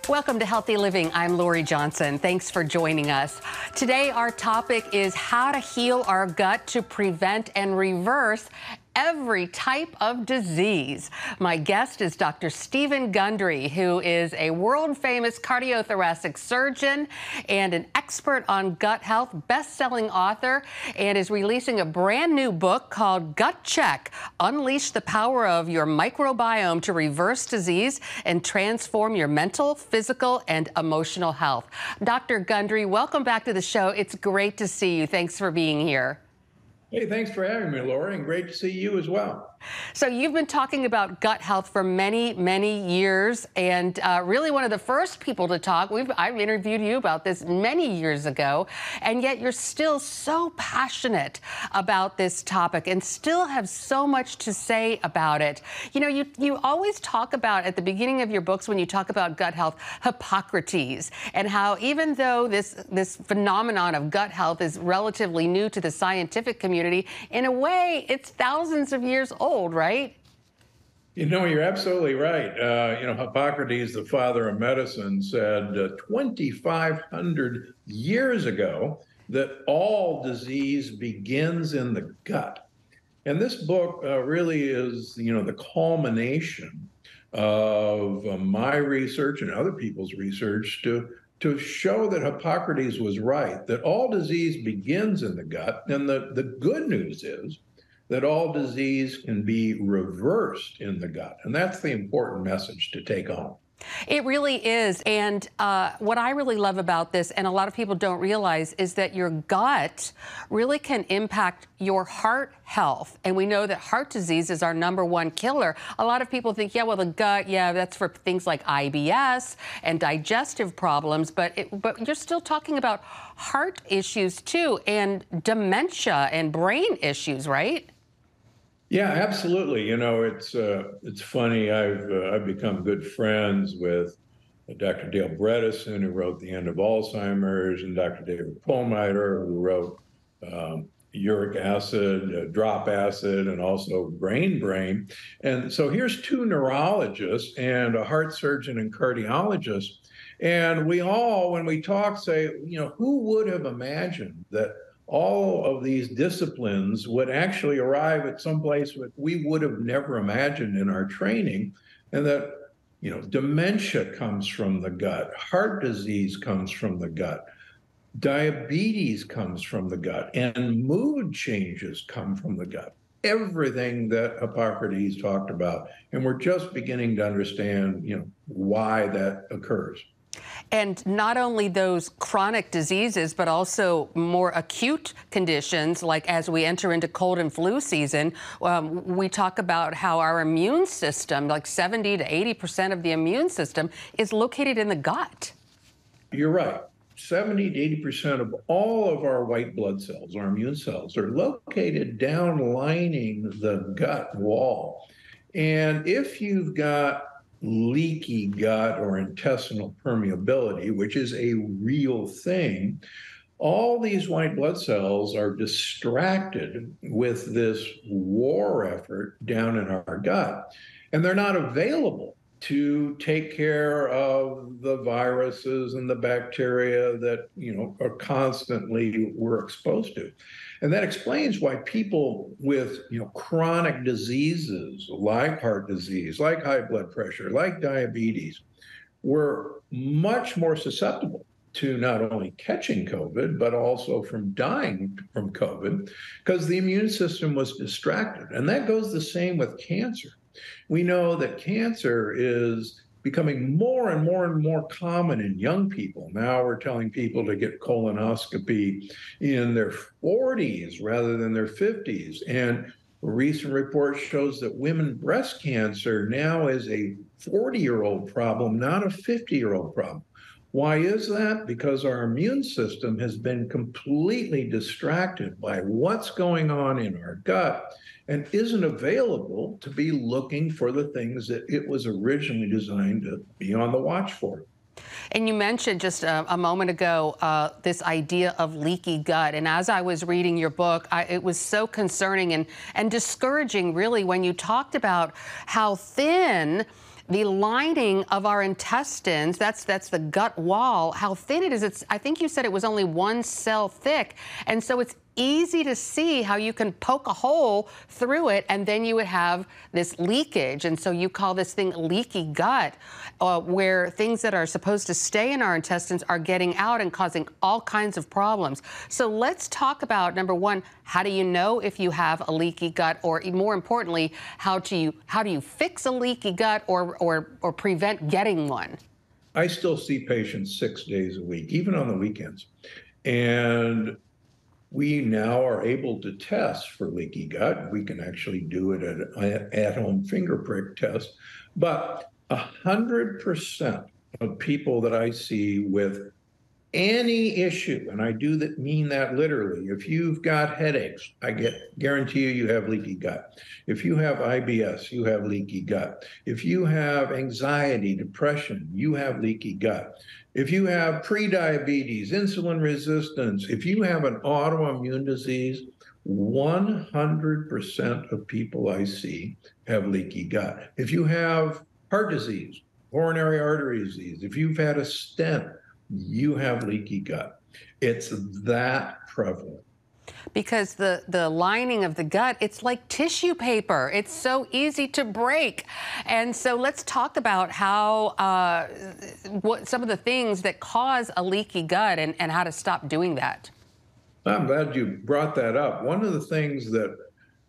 Welcome to Healthy Living. I'm Lori Johnson. Thanks for joining us. Today, our topic is how to heal our gut to prevent and reverse every type of disease. My guest is Dr. Stephen Gundry, who is a world-famous cardiothoracic surgeon and an expert on gut health, best-selling author, and is releasing a brand new book called Gut Check: Unleash the Power of Your Microbiome to Reverse Disease and Transform Your Mental, Physical, and Emotional Health. Dr. Gundry, welcome back to the show. It's great to see you. Thanks for being here. Hey, thanks for having me, Lori, and great to see you as well. So you've been talking about gut health for many, many years, and really one of the first people to talk. I've interviewed you about this many years ago, and yet you're still so passionate about this topic and still have so much to say about it. You know, you always talk about, at the beginning of your books, when you talk about gut health, Hippocrates, and how even though this phenomenon of gut health is relatively new to the scientific community, in a way, it's thousands of years old, right? You know, you're absolutely right. Hippocrates, the father of medicine, said 2,500 years ago that all disease begins in the gut. And this book really is, the culmination of my research and other people's research to show that Hippocrates was right, that all disease begins in the gut. And the good news is that all disease can be reversed in the gut. And that's the important message to take home. It really is. And what I really love about this, and a lot of people don't realize, is that your gut really can impact your heart health. And we know that heart disease is our #1 killer. A lot of people think, yeah, well, the gut, yeah, that's for things like IBS and digestive problems. But you're still talking about heart issues, too, and dementia and brain issues, right? Yeah, absolutely. You know, it's funny. I've become good friends with Dr. Dale Bredesen, who wrote The End of Alzheimer's, and Dr. David Perlmutter, who wrote uric acid, drop acid, and also brain. And so here's two neurologists and a heart surgeon and cardiologist. And we all, when we talk, say, who would have imagined that all of these disciplines would actually arrive at some place that we would have never imagined in our training, and that, dementia comes from the gut, heart disease comes from the gut, diabetes comes from the gut, and mood changes come from the gut. Everything that Hippocrates talked about, and we're just beginning to understand, why that occurs. And not only those chronic diseases, but also more acute conditions, like as we enter into cold and flu season, we talk about how our immune system, like 70 to 80% of the immune system, is located in the gut. You're right. 70 to 80% of all of our white blood cells, our immune cells, are located down lining the gut wall. And if you've got leaky gut or intestinal permeability, which is a real thing, all these white blood cells are distracted with this war effort down in our gut, and they're not available to take care of the viruses and the bacteria that, are constantly we're exposed to. And that explains why people with, chronic diseases like heart disease, like high blood pressure, like diabetes, were much more susceptible to not only catching COVID, but also from dying from COVID, because the immune system was distracted. And that goes the same with cancer. We know that cancer is becoming more and more common in young people. Now we're telling people to get colonoscopy in their 40s rather than their 50s. And a recent report shows that women breast cancer now is a 40-year-old problem, not a 50-year-old problem. Why is that? Because our immune system has been completely distracted by what's going on in our gut and isn't available to be looking for the things that it was originally designed to be on the watch for. And you mentioned just a moment ago this idea of leaky gut. And as I was reading your book, it was so concerning and discouraging, really, when you talked about how thin The lining of our intestines, that's the gut wall, how thin it is. I think you said it was only 1 cell thick. And so it's easy to see how you can poke a hole through it, and then you would have this leakage. And so you call this thing leaky gut, where things that are supposed to stay in our intestines are getting out and causing all kinds of problems. So let's talk about, number one, how do you know if you have a leaky gut, or more importantly, how do you fix a leaky gut or prevent getting one? I still see patients 6 days a week, even on the weekends. And we now are able to test for leaky gut. We can actually do it at-home finger prick test. But 100% of people that I see with any issue, and I do mean that literally, if you've got headaches, guarantee you have leaky gut. If you have IBS, you have leaky gut. If you have anxiety, depression, you have leaky gut. If you have prediabetes, insulin resistance, if you have an autoimmune disease, 100% of people I see have leaky gut. If you have heart disease, coronary artery disease, if you've had a stent, you have leaky gut. It's that prevalent. Because the lining of the gut, it's like tissue paper. It's so easy to break. And so let's talk about how, what some of the things that cause a leaky gut and how to stop doing that. I'm glad you brought that up. One of the things that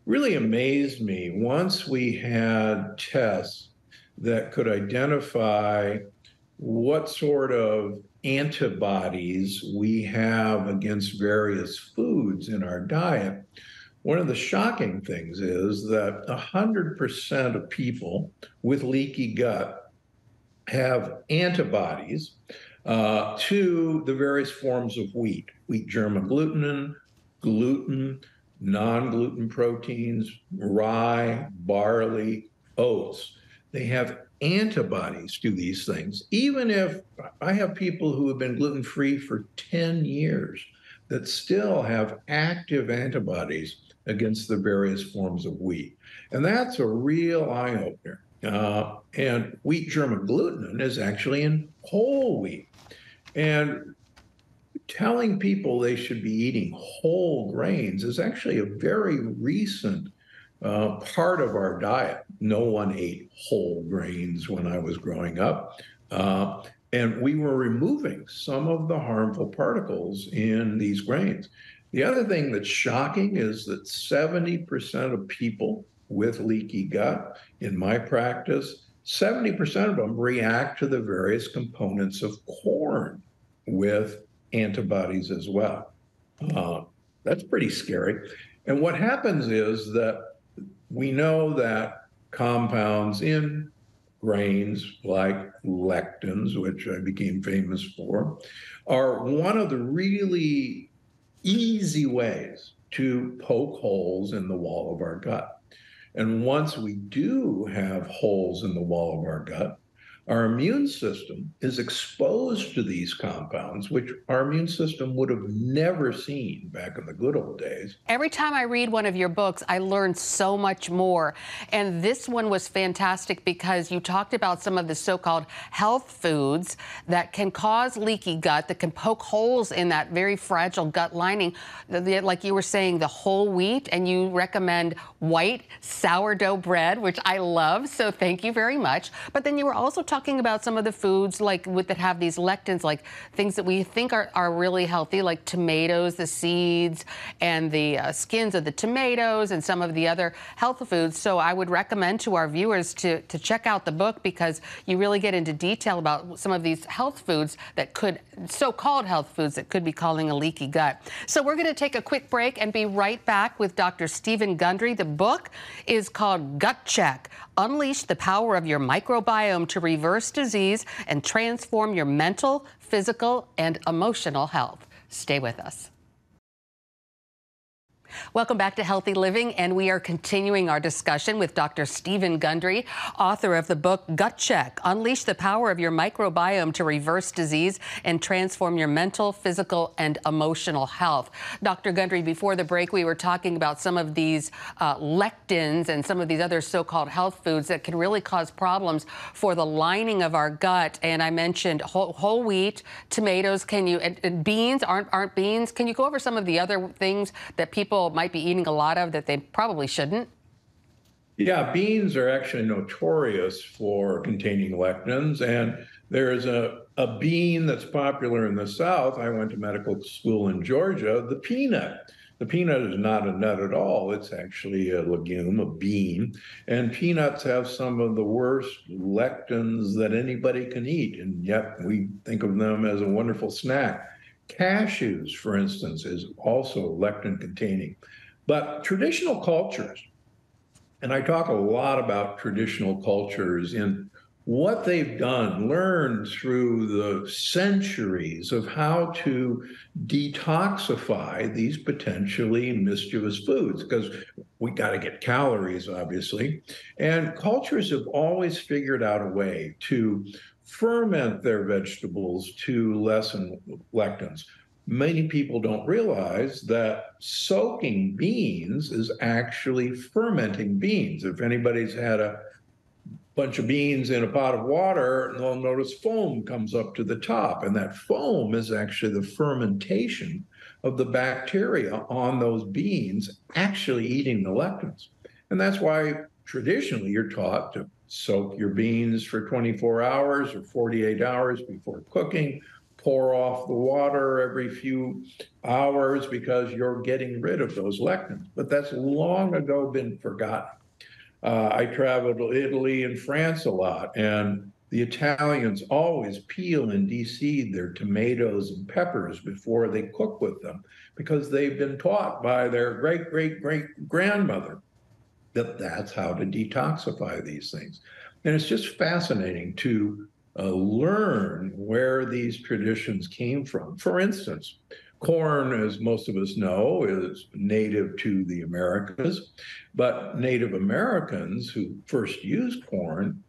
really amazed me, once we had tests that could identify what sort of antibodies we have against various foods in our diet, one of the shocking things is that 100% of people with leaky gut have antibodies to the various forms of wheat germ agglutinin, gluten, non-gluten proteins, rye, barley, oats. They have antibodies to these things. Even if I have people who have been gluten-free for 10 years that still have active antibodies against the various forms of wheat. And that's a real eye-opener. And wheat germ agglutinin is actually in whole wheat. And telling people they should be eating whole grains is actually a very recent part of our diet. No one ate whole grains when I was growing up. And we were removing some of the harmful particles in these grains. The other thing that's shocking is that 70% of people with leaky gut, in my practice, 70% of them react to the various components of corn with antibodies as well. That's pretty scary. And what happens is that we know that compounds in grains like lectins, which I became famous for, are one of the really easy ways to poke holes in the wall of our gut. And once we do have holes in the wall of our gut, our immune system is exposed to these compounds, which our immune system would have never seen back in the good old days. Every time I read one of your books, I learn so much more. And this one was fantastic because you talked about some of the so-called health foods that can cause leaky gut, that can poke holes in that very fragile gut lining. Like you were saying, the whole wheat, and you recommend white sourdough bread, which I love. So thank you very much. But then you were also talking about some of the foods that have these lectins, like things that we think are really healthy, like tomatoes, the seeds and the skins of the tomatoes, and some of the other health foods. So I would recommend to our viewers to check out the book, because you really get into detail about some of these health foods that could, so-called health foods that could be causing a leaky gut. So we're going to take a quick break and be right back with Dr. Stephen Gundry. The book is called Gut Check: Unleash the Power of Your Microbiome to Reverse Disease and Transform Your Mental, Physical, and Emotional Health. Stay with us. Welcome back to Healthy Living, and we are continuing our discussion with Dr. Stephen Gundry, author of the book Gut Check: Unleash the Power of Your Microbiome to Reverse Disease and Transform Your Mental, Physical, and Emotional Health. Dr. Gundry, before the break, we were talking about some of these lectins and some of these other so-called health foods that can really cause problems for the lining of our gut. And I mentioned whole wheat, tomatoes. And beans aren't beans? Can you go over some of the other things that people might be eating a lot of that they probably shouldn't? Yeah, beans are actually notorious for containing lectins, and there's a bean that's popular in the South. I went to medical school in Georgia, the peanut. The peanut is not a nut at all. It's actually a legume, a bean. And peanuts have some of the worst lectins that anybody can eat, and yet we think of them as a wonderful snack. Cashews, for instance, is also lectin containing. But traditional cultures, and I talk a lot about traditional cultures and what they've done, learned through the centuries of how to detoxify these potentially mischievous foods, because we got to get calories, obviously. And cultures have always figured out a way to ferment their vegetables to lessen lectins. Many people don't realize that soaking beans is actually fermenting beans. If anybody's had a bunch of beans in a pot of water, they'll notice foam comes up to the top. And that foam is actually the fermentation of the bacteria on those beans actually eating the lectins. And that's why traditionally you're taught to soak your beans for 24 hours or 48 hours before cooking, pour off the water every few hours because you're getting rid of those lectins. But that's long ago been forgotten. I traveled to Italy and France a lot, and the Italians always peel and deseed their tomatoes and peppers before they cook with them because they've been taught by their great, great, great grandmother that that's how to detoxify these things. And it's just fascinating to learn where these traditions came from. For instance, corn, as most of us know, is native to the Americas, but Native Americans who first used corn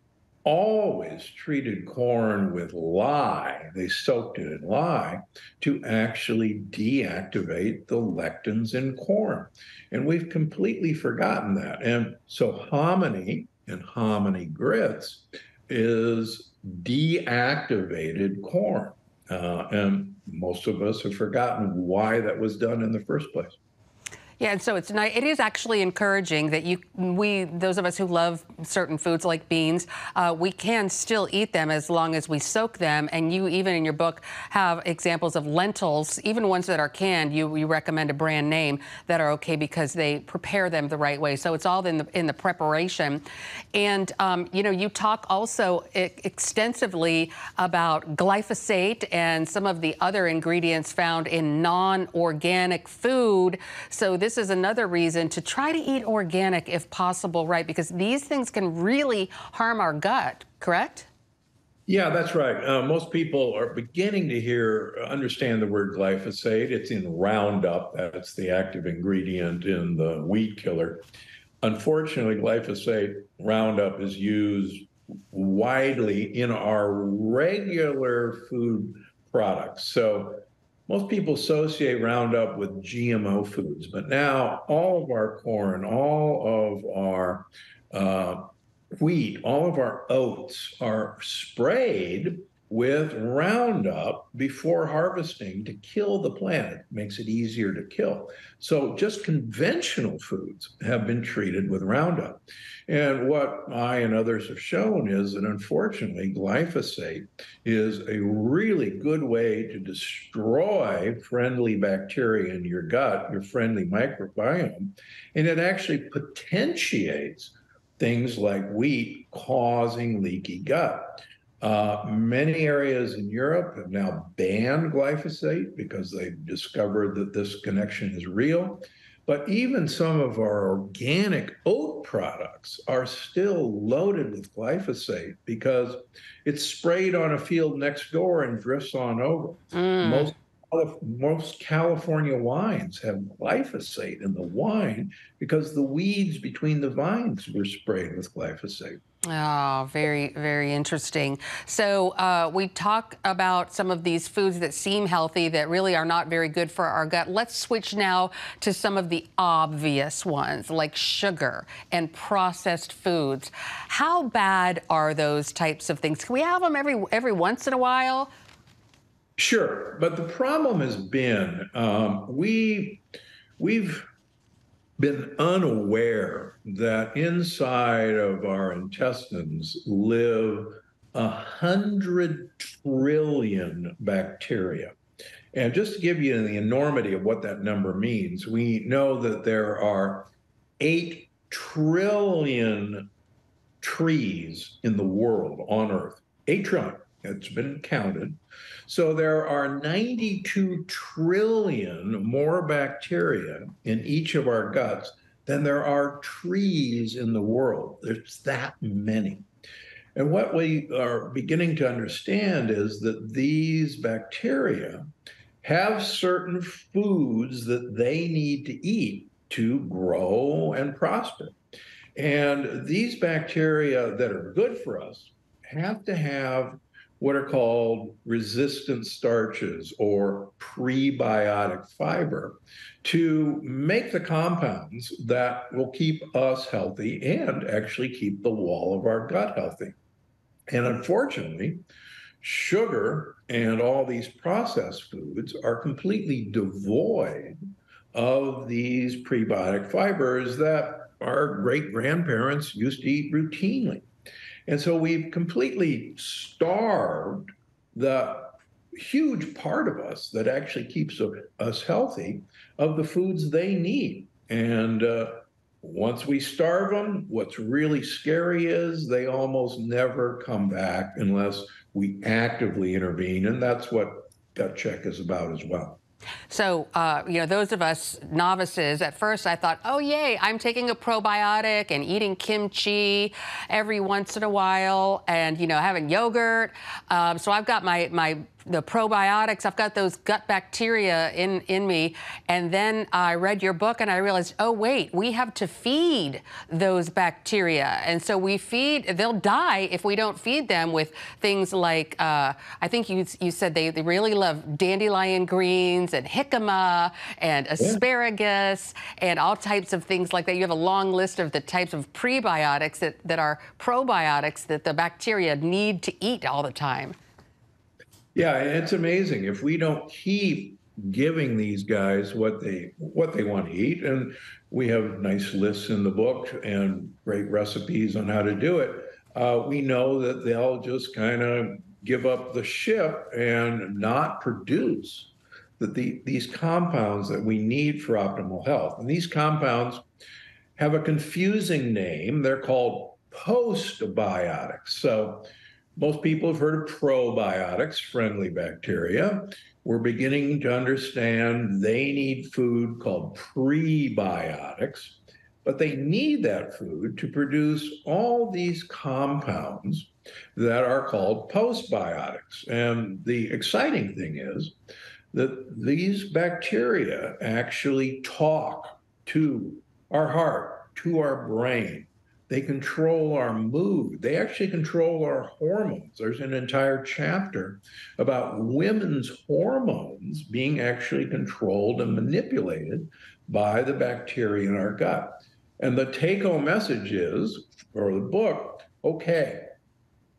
always treated corn with lye. They soaked it in lye to actually deactivate the lectins in corn. And we've completely forgotten that. And so hominy and hominy grits is deactivated corn. And most of us have forgotten why that was done in the first place. Yeah, and so it's nice. It is actually encouraging that those of us who love certain foods like beans, we can still eat them as long as we soak them. And you, even in your book, have examples of lentils, even ones that are canned. You recommend a brand name that are okay because they prepare them the right way. So it's all in the preparation. And you talk also extensively about glyphosate and some of the other ingredients found in non-organic food. So this is another reason to try to eat organic if possible, right? Because these things can really harm our gut, correct? Yeah, that's right. Most people are beginning to understand the word glyphosate. It's in Roundup. That's the active ingredient in the weed killer. Unfortunately, glyphosate Roundup is used widely in our regular food products. So most people associate Roundup with GMO foods, but now all of our corn, all of our wheat, all of our oats are sprayed with Roundup before harvesting to kill the plant. It makes it easier to kill. So just conventional foods have been treated with Roundup. And what I and others have shown is that unfortunately, glyphosate is a really good way to destroy friendly bacteria in your gut, your friendly microbiome, and it actually potentiates things like wheat causing leaky gut. Many areas in Europe have now banned glyphosate because they've discovered that this connection is real. But even some of our organic oat products are still loaded with glyphosate because it's sprayed on a field next door and drifts on over. Most most California wines have glyphosate in the wine because the weeds between the vines were sprayed with glyphosate. Oh, very, very interesting. So we talk about some of these foods that seem healthy that really are not very good for our gut. Let's switch now to some of the obvious ones like sugar and processed foods. How bad are those types of things? Can we have them every once in a while? Sure, but the problem has been we've been unaware that inside of our intestines live 100 trillion bacteria. And just to give you the enormity of what that number means, we know that there are 8 trillion trees in the world on Earth. 8 trillion. It's been counted. So there are 92 trillion more bacteria in each of our guts than there are trees in the world. There's that many. And what we are beginning to understand is that these bacteria have certain foods that they need to eat to grow and prosper. And these bacteria that are good for us have to have what are called resistant starches or prebiotic fiber to make the compounds that will keep us healthy and actually keep the wall of our gut healthy. And unfortunately, sugar and all these processed foods are completely devoid of these prebiotic fibers that our great grandparents used to eat routinely. And so we've completely starved the huge part of us that actually keeps us healthy of the foods they need. And once we starve them, what's really scary is they almost never come back unless we actively intervene. And that's what Gut Check is about as well. So, those of us novices, at first I thought, oh, yay, I'm taking a probiotic and eating kimchi every once in a while and, having yogurt. So I've got the probiotics, I've got those gut bacteria in me. And then I read your book and I realized, oh, wait, we have to feed those bacteria. And so they'll die if we don't feed them with things like, I think you said they really love dandelion greens and jicama and asparagus and all types of things like that. You have a long list of the types of prebiotics that are probiotics that the bacteria need to eat all the time. Yeah, it's amazing. If we don't keep giving these guys what they want to eat, and we have nice lists in the book and great recipes on how to do it, we know that they'll just kind of give up the ship and not produce these compounds that we need for optimal health. And these compounds have a confusing name. They're called postbiotics. So most people have heard of probiotics, friendly bacteria. We're beginning to understand they need food called prebiotics, but they need that food to produce all these compounds that are called postbiotics. And the exciting thing is that these bacteria actually talk to our heart, to our brain. They control our mood. They actually control our hormones. There's an entire chapter about women's hormones being actually controlled and manipulated by the bacteria in our gut. And the take-home message is, for the book, okay,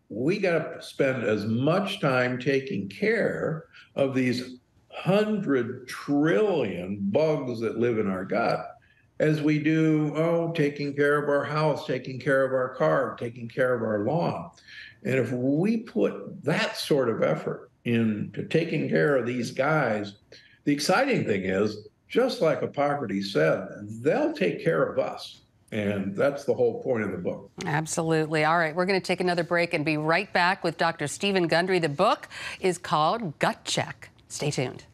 we got to spend as much time taking care of these 100 trillion bugs that live in our gut as we do, taking care of our house, taking care of our car, taking care of our lawn. And if we put that sort of effort into taking care of these guys, the exciting thing is, just like Hippocrates said, they'll take care of us. And that's the whole point of the book. Absolutely. All right, we're going to take another break and be right back with Dr. Stephen Gundry. The book is called Gut Check. Stay tuned.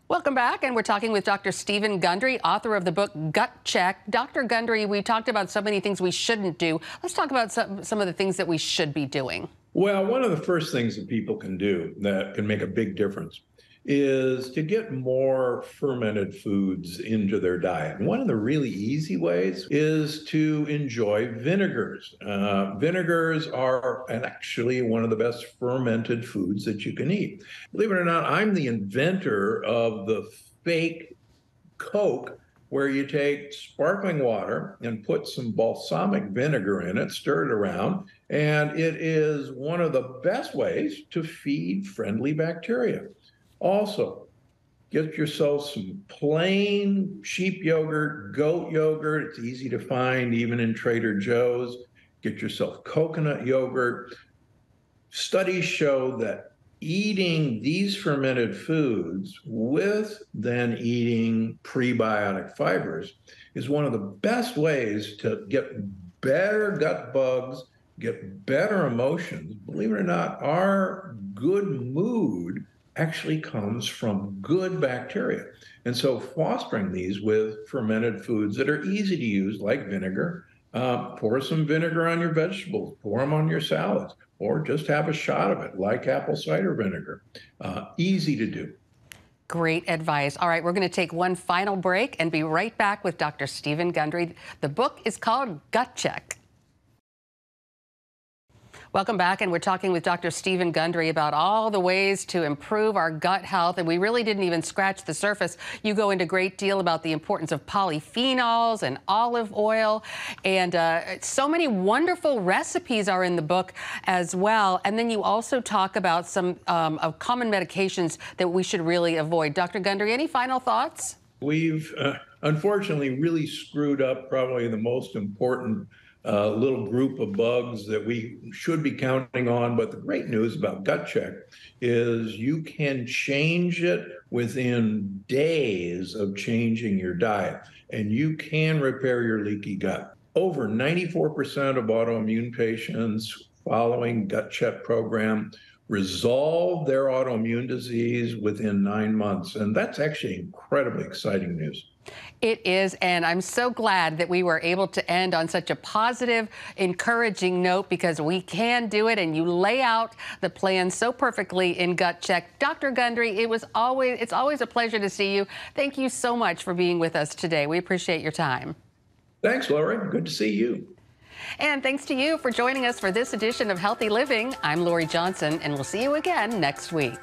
Welcome back, and we're talking with Dr. Stephen Gundry, author of the book Gut Check. Dr. Gundry, we talked about so many things we shouldn't do. Let's talk about some of the things that we should be doing. Well, one of the first things that people can do that can make a big difference is to get more fermented foods into their diet. And one of the really easy ways is to enjoy vinegars. Vinegars are actually one of the best fermented foods that you can eat. Believe it or not, I'm the inventor of the fake Coke, where you take sparkling water and put some balsamic vinegar in it, stir it around, and it is one of the best ways to feed friendly bacteria. Also, get yourself some plain sheep yogurt, goat yogurt. It's easy to find even in Trader Joe's. Get yourself coconut yogurt. Studies show that eating these fermented foods with then eating prebiotic fibers is one of the best ways to get better gut bugs, get better emotions. Believe it or not, our good mood actually comes from good bacteria. And so fostering these with fermented foods that are easy to use, like vinegar, pour some vinegar on your vegetables, pour them on your salads, or just have a shot of it, like apple cider vinegar. Easy to do. Great advice. All right, we're going to take one final break and be right back with Dr. Stephen Gundry. The book is called Gut Check. Welcome back, and we're talking with Dr. Stephen Gundry about all the ways to improve our gut health, and we really didn't even scratch the surface. You go into a great deal about the importance of polyphenols and olive oil, and so many wonderful recipes are in the book as well. And then you also talk about some of common medications that we should really avoid. Dr. Gundry, any final thoughts? We've unfortunately really screwed up probably the most important little group of bugs that we should be counting on. But the great news about Gut Check is you can change it within days of changing your diet, and you can repair your leaky gut. Over 94% of autoimmune patients following Gut Check program resolve their autoimmune disease within 9 months. And that's actually incredibly exciting news. It is, and I'm so glad that we were able to end on such a positive, encouraging note, because we can do it, and you lay out the plan so perfectly in Gut Check. Dr. Gundry, it's always a pleasure to see you. Thank you so much for being with us today. We appreciate your time. Thanks, Lori. Good to see you. And thanks to you for joining us for this edition of Healthy Living. I'm Lori Johnson, and we'll see you again next week.